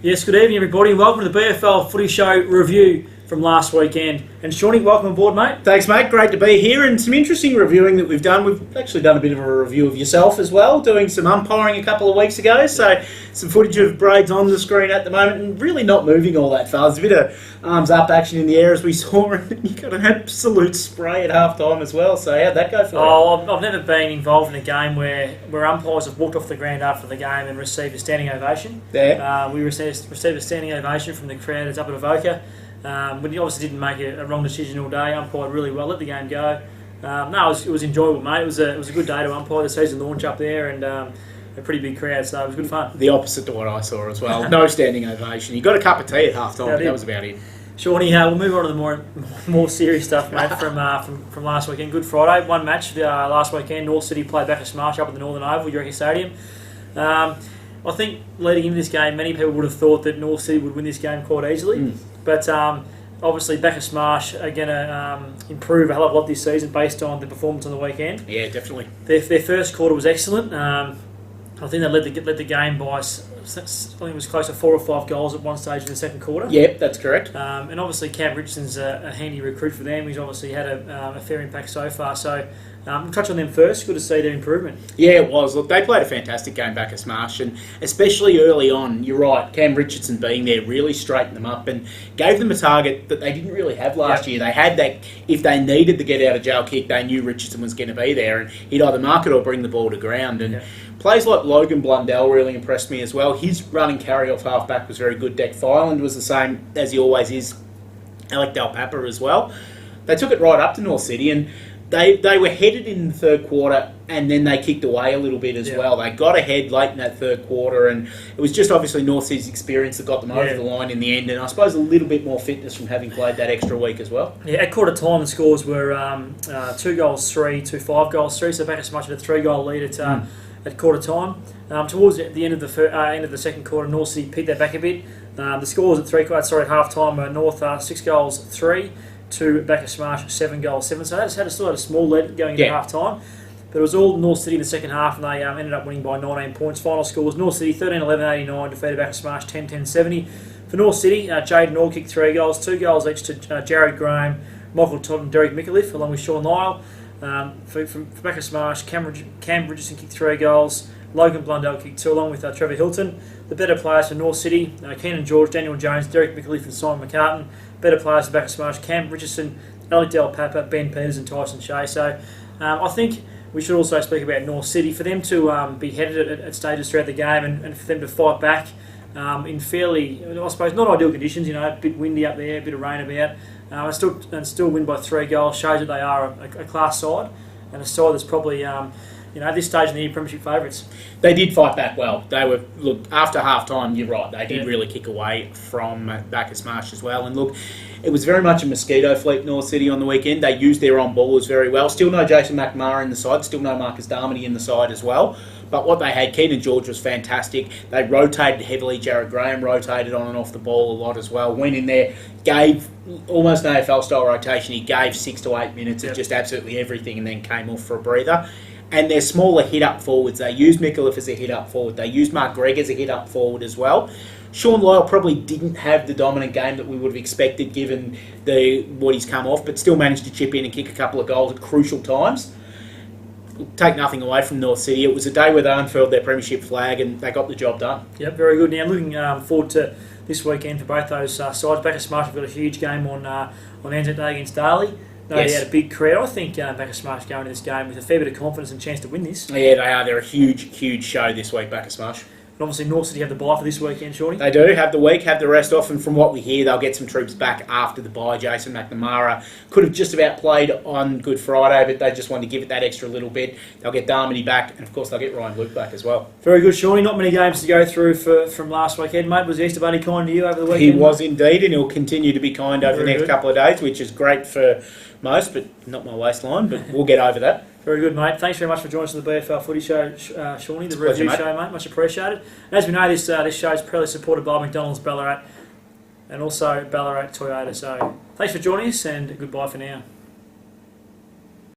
Yes, good evening everybody and welcome to the BFL Footy Show review from last weekend. And Shawnee, welcome aboard, mate. Thanks, mate. Great to be here, and some interesting reviewing that we've done. We've actually done a bit of a review of yourself as well, doing some umpiring a couple of weeks ago. So some footage of Braid's on the screen at the moment and really not moving all that far. There's a bit of arms up action in the air as we saw, and you got an absolute spray at half time as well. So how'd that go for you? I've never been involved in a game where umpires have walked off the ground after the game and received a standing ovation. We received a standing ovation from the crowd up at Avoca. But he obviously didn't make a wrong decision all day. Umpired really well, let the game go. It was enjoyable, mate. It was a good day to umpire the season launch up there, and a pretty big crowd, so it was good fun. The opposite to what I saw as well. No standing ovation. You got a cup of tea at half time, but that was about it. Shawnee, we'll move on to the more serious stuff, mate, from last weekend. Good Friday, one match last weekend. North City played Bacchus Marsh up at the Northern Oval, Eureka Stadium. I think leading into this game, many people would have thought that North City would win this game quite easily. But obviously, Bacchus Marsh are going to improve a hell of a lot this season based on the performance on the weekend. Yeah, definitely. Their first quarter was excellent. I think they led the game by, I think it was close to 4 or 5 goals at one stage in the second quarter. Yep, that's correct. And obviously, Cam Richardson's a handy recruit for them. He's obviously had a fair impact so far. So we'll touch on them first. Good to see their improvement. Yeah, it was. Look, they played a fantastic game, Bacchus Marsh, and especially early on, you're right, Cam Richardson being there really straightened them up and gave them a target that they didn't really have last year. They had that, if they needed the get-out-of-jail kick, they knew Richardson was going to be there, and he'd either mark it or bring the ball to ground. And plays like Logan Blundell really impressed me as well. His running carry-off half-back was very good. Deck Fireland was the same as he always is. Alec Del Papa as well. They took it right up to North City, and they were headed in the third quarter, and then they kicked away a little bit as well. They got ahead late in that third quarter, and it was just obviously North City's experience that got them over the line in the end, and I suppose a little bit more fitness from having played that extra week as well. Yeah, at quarter time the scores were 2 goals 3 to 5 goals 3, so Bacchus Marsh had a 3-goal lead at quarter time. Towards the end of the second quarter, North City picked that back a bit. The scores at half time were North 6 goals 3 to Bacchus Marsh 7 goals 7. So they still had a small lead going into half time. But it was all North City in the second half, and they ended up winning by 19 points. Final scores: North City 13-11-89 defeated Bacchus Marsh 10-10-70. For North City, Jaden Orr kicked 3 goals, 2 goals each to Jared Graham, Michael Todd and Derek Micallef, along with Sean Lyle. For Bacchus Marsh, Cam Richardson kicked 3 goals, Logan Blundell kicked 2, along with Trevor Hilton. The better players for North City: Keenan George, Daniel Jones, Derek Micallef and Simon McCartan. Better players for Bacchus Marsh: Cam Richardson, Alec Del Papa, Ben Peters and Tyson Shea. So I think we should also speak about North City. For them to be headed at stages throughout the game and for them to fight back in fairly, I suppose, not ideal conditions, a bit windy up there, a bit of rain about, and still win by 3 goals, shows that they are a class side, and a side that's probably at this stage in the year, Premiership favourites. They did fight back well. They were, after half time, you're right, they did really kick away from Bacchus Marsh as well. And look, it was very much a mosquito fleet, North City, on the weekend. They used their on-ballers very well. Still no Jason McMahon in the side, still no Marcus Darmody in the side as well. But what they had, Keenan George was fantastic. They rotated heavily. Jared Graham rotated on and off the ball a lot as well. Went in there, gave almost an AFL-style rotation. He gave 6 to 8 minutes of just absolutely everything and then came off for a breather. And their smaller hit-up forwards, they used Micallef as a hit-up forward. They used Mark Gregg as a hit-up forward as well. Sean Lyle probably didn't have the dominant game that we would have expected given what he's come off, but still managed to chip in and kick a couple of goals at crucial times. Take nothing away from North City. It was a day where they unfurled their premiership flag and they got the job done. Yep, very good. Now, looking forward to this weekend for both those sides. Bacchus Marsh have got a huge game on Anzac Day against Darley. They had a big crowd. I think Bacchus Marsh going into this game with a fair bit of confidence and chance to win this. Yeah, they are. They're a huge, huge show this week, Bacchus Marsh. And obviously North City have the bye for this weekend, Shawnee. They do have the week, have the rest off, and from what we hear, they'll get some troops back after the bye. Jason McNamara could have just about played on Good Friday, but they just wanted to give it that extra little bit. They'll get Darmody back, and of course they'll get Ryan Luke back as well. Very good, Shawnee. Not many games to go through from last weekend, mate. Was the Easter Bunny kind to you over the weekend? He was indeed, and he'll continue to be kind over the next couple of days, which is great for most, but not my waistline, but we'll get over that. Very good, mate. Thanks very much for joining us on the BFL Footy Show, Shawnee, the review show, mate. Much appreciated. And as we know, this show is proudly supported by McDonald's Ballarat and also Ballarat Toyota. So thanks for joining us, and goodbye for now.